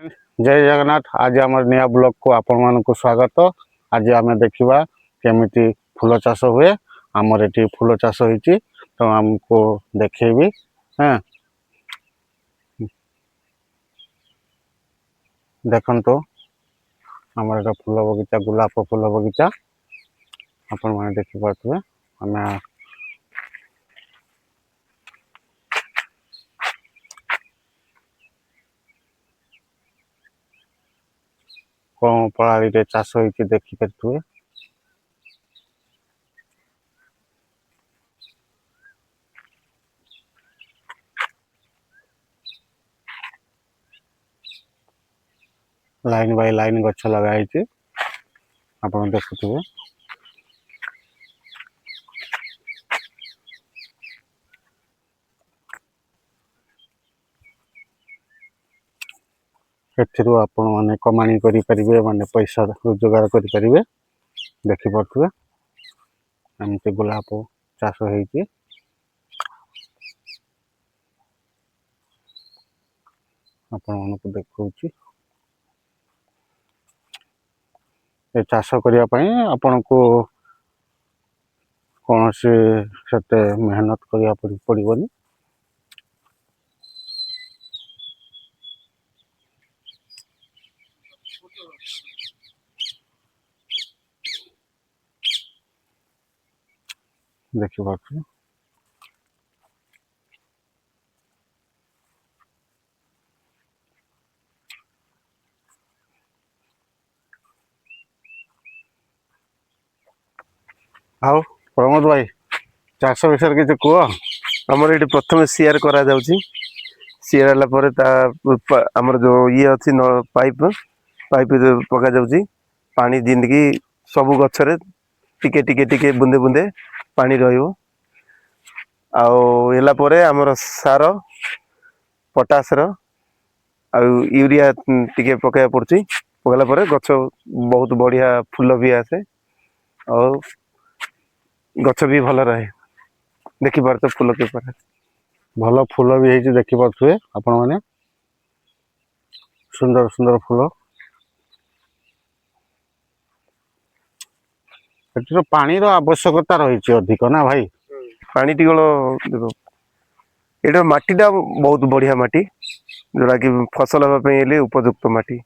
जय जगन्नाथ। आज आम नया ब्लॉग को आपण मानक स्वागत। आज आम देखा केमिति फूल चाष हुए। आमर ये फूल चाष होती तो आमको देखेबी। हाँ देखो आमर एटा फूल बगीचा, गोलाप फूल बगीचा आपण मैंने देखिपे। आम कौन प्रणाली चाष होती देखिपे। लाइन बाय लाइन गछ लगाई आप देखुए। एथिरू आपण माने कमाणी करि परिबे, माने पैसा रोजगार करि परिबे। देखि पड़थुए एमती गोलाप चाष होईची। आपण मानक देखौची ए चाष करिया पई आपनको कौन से सेते मेहनत करिया पड़िबनी। देखि पड़थुए आओ प्रमोद भाई चाष विषय किसी कह। आमर ये प्रथम सीआर करा जाउची। सीआर हला परे ता आमर जो ये अछि पाइप पाइप पका जाउची। पानी जिंदगी सब गछरे टिके टिके टिके बुंदे बुंदे पानी रहिबो। आउ एला परे आमर सार पोटास रो आ यूरिया टिके पकाया पड़ची। पकला परे गछ बहुत बढ़िया फूल भी आसे और गछ भी भल रहे। देखि पार तो फूल के पर भल फूल भी है देखि पड़थुए आपण माने। सुंदर सुंदर फूल। एठी पानी रो आवश्यकता रही अधिक ना भाई। पानी टिकल देखो एटा माटीटा बहुत बढ़िया माटी जोड़ा कि फसल हाँपे उपयुक्त माटी।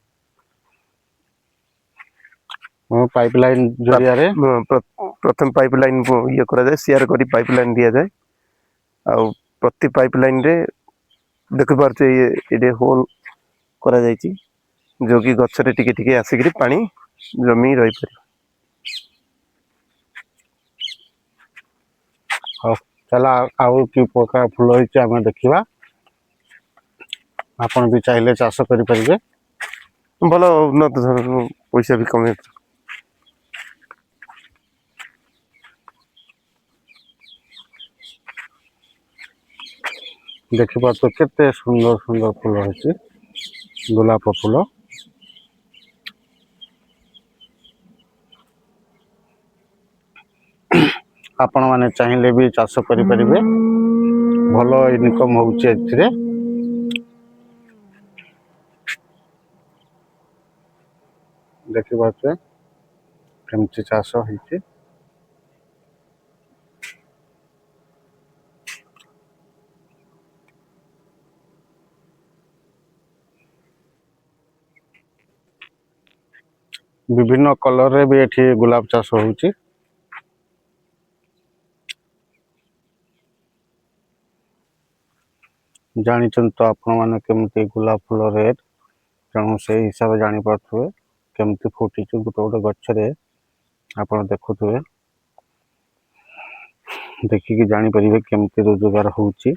पाइपलाइन जरिया रे प्रथम पाइपलाइन ये करा जाए। सीआर करी पाइपलाइन दिया जाए। आ प्रति पाइपलाइन रे देखि पारछे ये होल करा जायछि जो कि गछरे टिके टिके आसिकरी पानी जमी रही पारे। हाँ चला आउ कि प्रकार फूल होती आम देखा। आपण भी चाहिए चाष करें। भल उन्नत धरण पैसा भी कमे। देखिए तो केते सुंदर सुंदर फूल होती गोलाप फूल। आपण माने चाहिए भी चाष करें। भल इनकम होउची एथिरे। देखि पाछे केमती चाष होती। विभिन्न कलर रे भी एठी गुलाब चाष होउची। जानिछन तो आपण माने केमती गुलाब फूल रेट तेणु से हिसाब जानी पार्थुए केमती फुटी गोटे गोटे गच्छरे आपण देखुथुए। देखिकी जानी परिबे केमती रोजगार होउची।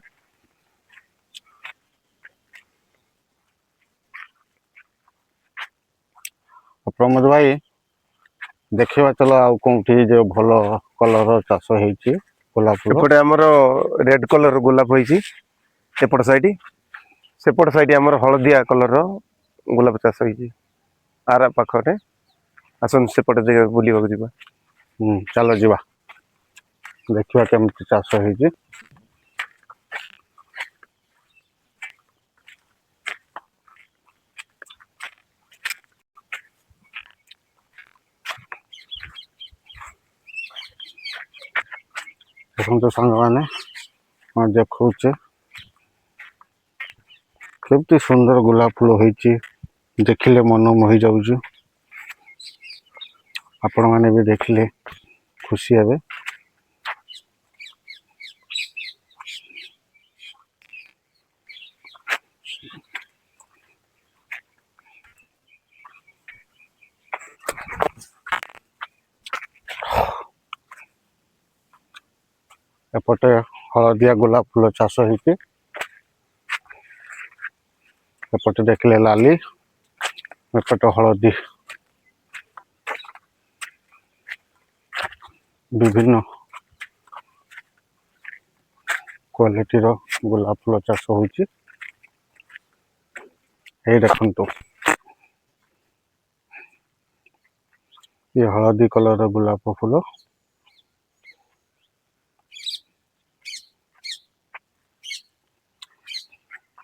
प्रमोद भाई देखा चलो आउ कौटी जो भल कलर चाष होती गोलाप फूल। एपटे आमर रेड कलर गोलाप होइछि। एपट साइड सेपट साइड आमर हलदिया कलर गोलाप चाष होइछि। आरा पाखरे आसन सेपट जगह बुलिबा जिबा। चलो जीवा देखा केमती चाष होती। ଦେଖନ୍ତୁ ସାଙ୍ଗମାନେ ମୁଁ ଦେଖାଉଛି କେମିତି ସୁନ୍ଦର ଗୋଲାପ ଫୁଲ ହେଇଛି, ଦେଖିଲେ ମନ ମୋହି ଯାଉଛି। ଆପଣମାନେ ବି ଦେଖିଲେ ଖୁସି ହେବେ। एपटे हलदिया गोलाप फूल चाष होती, एपटे देखले लाली, एपटे हलदी। विभिन्न क्वालिटी रो गोलाप फूल चाष होती। ये देखंतु ये हलदी कलर रो गोलाप फूल।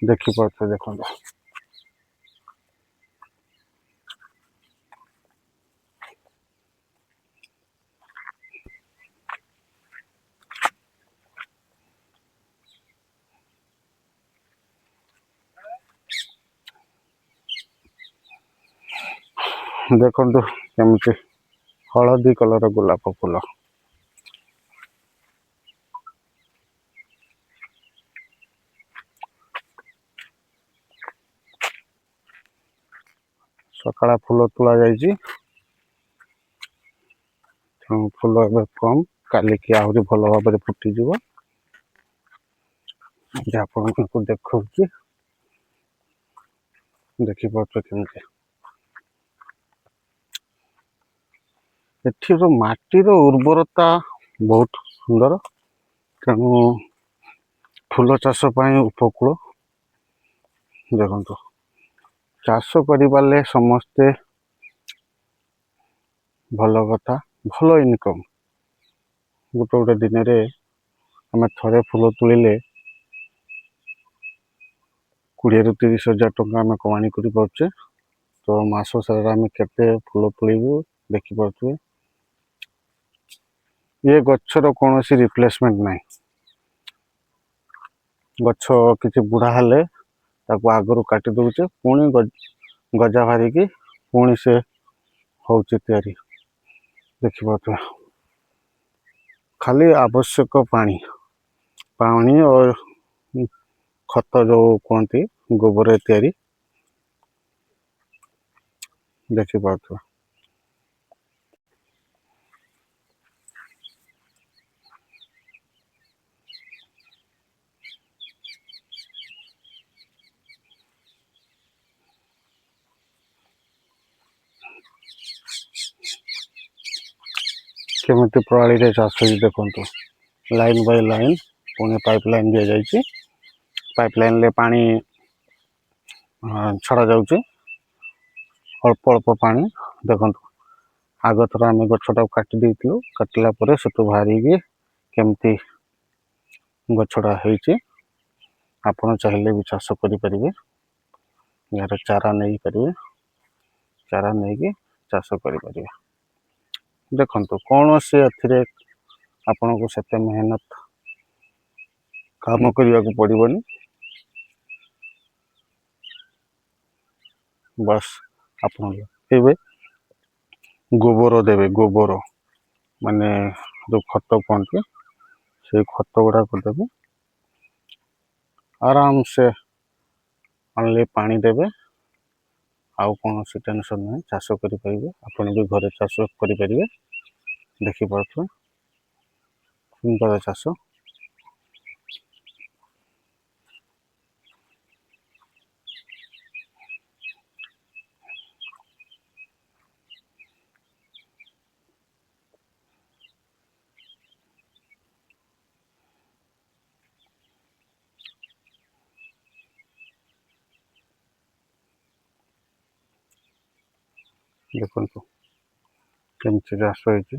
देखि पार्थे देखंतु देखंतु केमती हलदी कलर गोलाप फूल। सकाळ फूल तुला जाइए, फूल ए कम काली की आहरी भल भाव फुटीज। आपको देखा देखिपार केमती एठीर माटीर उर्वरता बहुत सुंदर, तेणु फूल चाष उपकूल। देखो चाष कर समस्ते भल कथा, भल इनकम। गोटे गोटे दिन में आम थे फूल तुले 20 ରୁ 30 हजार टंका आम कमाणी कर पारे। तो मास सारा आम केते फूल तुलू देखिपे। ये गच्छर कौन सी रिप्लेसमेंट ना, गछ किसी बुढ़ा हेले आगु काटी दौचे, पुणी गजा बाहरिकी पुणी से होची तैयारी। देखिपे खाली आवश्यक पानी पानी और खत जो कहती गोबर तैयारी। देखिपे केमिति प्रणाली रे चाष होई देखंतु। Line by line Pune pipeline दिया जाइए, पाइपलाइन ले पानी छड़ा जाउचे, अल्प अल्प पानी। देखंतु आग थर आम गछटा काटी देइथिलु, काटिला परे सेतु बाहरिकी केमती गछटा होइचे। आपण चाहिले भी चाष करि परिबे, यार चारा नहीं परिबे, चारा नहीं कि चाष करि परिबे। देखंतु कौन से एथिरे आपन को सेते मेहनत काम करिया को पड़िबनी। बस आपन देबे गोबर देबे, गोबर माने जो खत कहते से खत गुड़ा को देबे, आराम से अनली पानी देबे। आउ कौन सी टेंशन नहीं, चाष करि परिबे। आपन भी घरे चाष करि परिबे। देखि पारुथ्वे सुंदर चाष। देखंतु केमती चाष होइचे।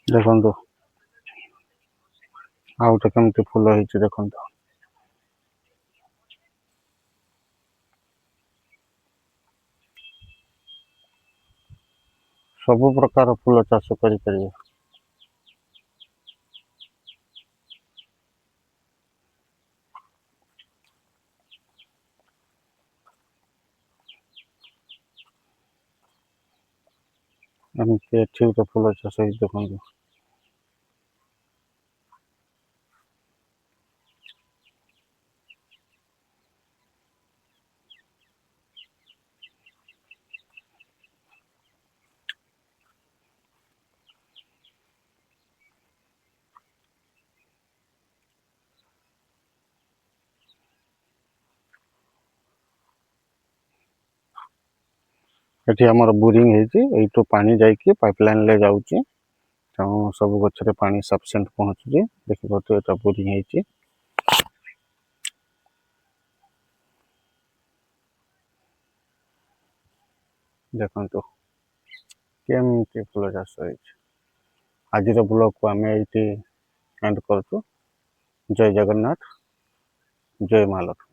ଦେଖନ୍ତୁ ଆଉ ଗୋଟେ କେମିତି ଫୁଲ ହେଇଛି ଦେଖନ୍ତୁ। ସବୁ ପ୍ରକାର ଫୁଲ ଚାଷ କରିପାରିବେ। ଏମିତି ଏଠି ଗୋଟେ ଫୁଲ ଚାଷ ହେଇଛି ଦେଖନ୍ତୁ। ଏଠି ଆମର ବୋରିଂ ହେଇଛି, ଏଇଠୁ ପାଣି ଯାଇକି ପାଇପ୍ ଲାଇନରେ ଯାଉଛି। ତେଣୁ ସବୁ ଗଛରେ ପାଣି ସଫିସିଏଣ୍ଟ ପହଞ୍ଚୁଛି। ଦେଖିପାରୁଥିବେ ଏଟା ବୋରିଂ ହେଇଛି। ଦେଖନ୍ତୁ କେମିତି ଫୁଲ ଚାଷ ହେଇଛି। ଆଜିର ବ୍ଲଗକୁ ଆମେ ଏଇଠି ଏଣ୍ଡ କରୁଛୁ। ଜୟ ଜଗନ୍ନାଥ, ଜୟ ମା ଲକ୍ଷ୍ମୀ।